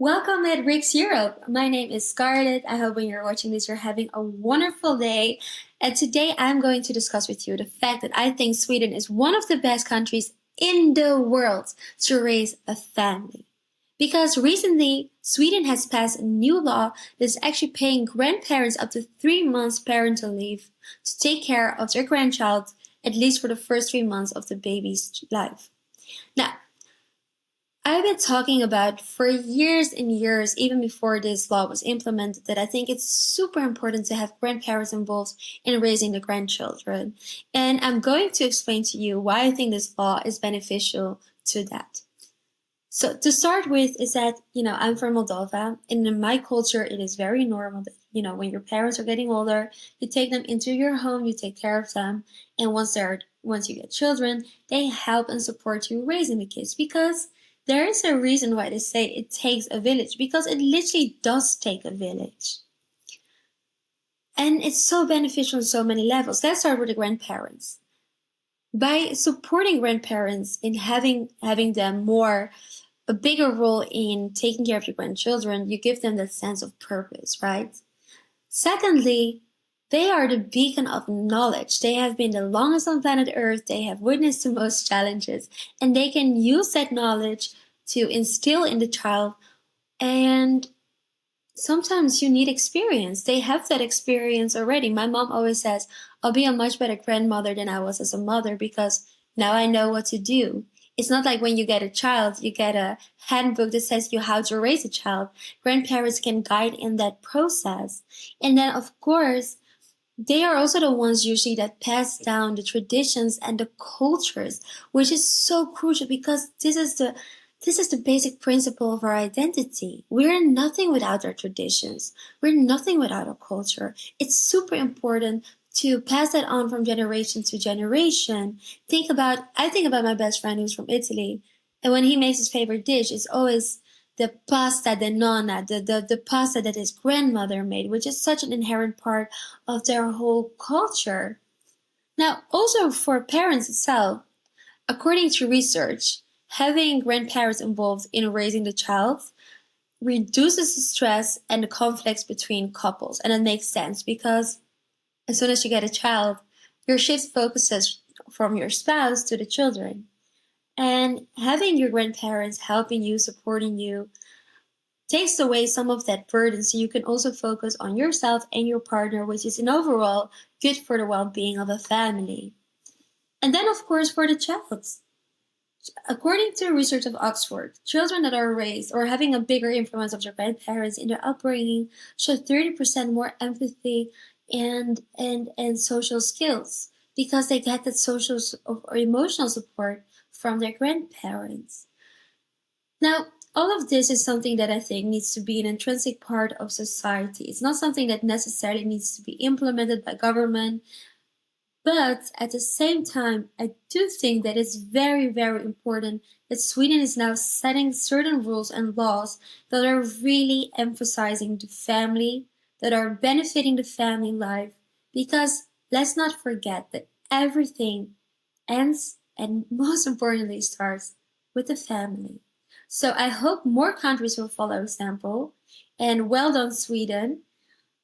Welcome at Rick's Europe. My name is Scarlett. I hope when you're watching this, you're having a wonderful day. And today I'm going to discuss with you the fact that I think Sweden is one of the best countries in the world to raise a family. Because recently, Sweden has passed a new law that is actually paying grandparents up to 3 months parental leave to take care of their grandchild, at least for the first 3 months of the baby's life. Now, I've been talking about for years and years, even before this law was implemented, that I think it's super important to have grandparents involved in raising the grandchildren. And I'm going to explain to you why I think this law is beneficial to that. So to start with is that, I'm from Moldova, and in my culture, it is very normal that, when your parents are getting older, you take them into your home, you take care of them, and once you get children, they help and support you raising the kids because there is a reason why they say it takes a village, because it literally does take a village. And it's so beneficial on so many levels. Let's start with the grandparents. By supporting grandparents in having them a bigger role in taking care of your grandchildren, you give them that sense of purpose, right? Secondly, they are the beacon of knowledge. They have been the longest on planet Earth. They have witnessed the most challenges, and they can use that knowledge to instill in the child. And sometimes you need experience. They have that experience already. My mom always says, I'll be a much better grandmother than I was as a mother because now I know what to do. It's not like when you get a child, you get a handbook that says you how to raise a child. Grandparents can guide in that process. And then, of course, they are also the ones usually that pass down the traditions and the cultures, which is so crucial because this is the basic principle of our identity. We're nothing without our traditions. We're nothing without our culture. It's super important to pass that on from generation to generation. I think about my best friend who's from Italy, and when he makes his favorite dish, it's always the pasta de nonna, the pasta that his grandmother made, which is such an inherent part of their whole culture. Now, also for parents itself, according to research, having grandparents involved in raising the child reduces the stress and the conflicts between couples. And it makes sense because as soon as you get a child, your shift focuses from your spouse to the children. And having your grandparents helping you, supporting you, takes away some of that burden so you can also focus on yourself and your partner, which is an overall good for the well being of a family. And then, of course, for the child. According to research of Oxford, children that are raised or having a bigger influence of their grandparents in their upbringing show 30% more empathy and social skills because they get that social or emotional support from their grandparents. Now, all of this is something that I think needs to be an intrinsic part of society. It's not something that necessarily needs to be implemented by government, but at the same time, I do think that it's very, very important that Sweden is now setting certain rules and laws that are really emphasizing the family, that are benefiting the family life. Because let's not forget that everything ends and most importantly starts with the family. So I hope more countries will follow example. And well done, Sweden.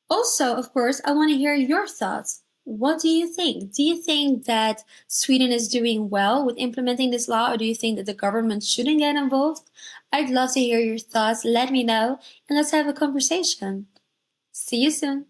Also, of course, I want to hear your thoughts. What do you think? Do you think that Sweden is doing well with implementing this law, or do you think that the government shouldn't get involved? I'd love to hear your thoughts. Let me know, and let's have a conversation. See you soon.